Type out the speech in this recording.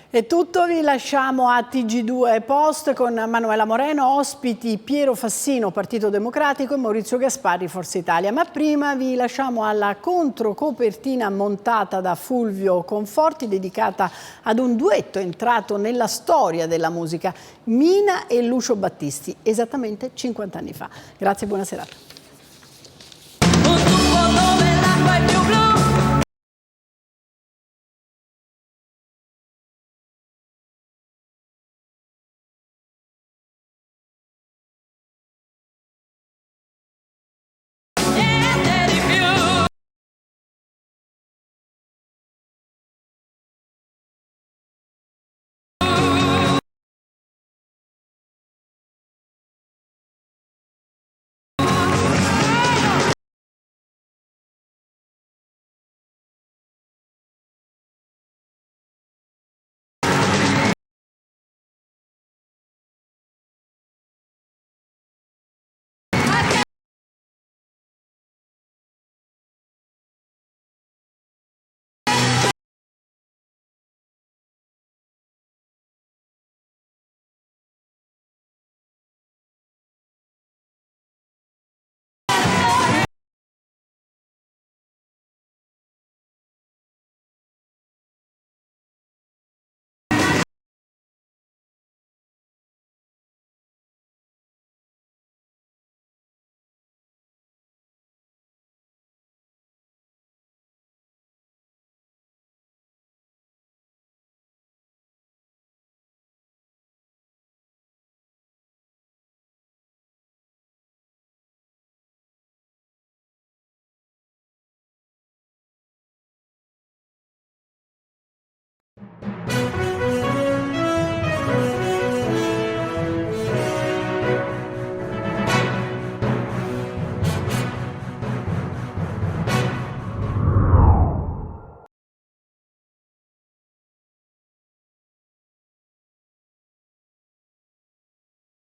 È tutto, vi lasciamo a TG2 Post con Manuela Moreno, ospiti Piero Fassino, Partito Democratico, e Maurizio Gasparri, Forza Italia. Ma prima vi lasciamo alla controcopertina montata da Fulvio Conforti, dedicata ad un duetto entrato nella storia della musica, Mina e Lucio Battisti, esattamente 50 anni fa. Grazie e buona serata.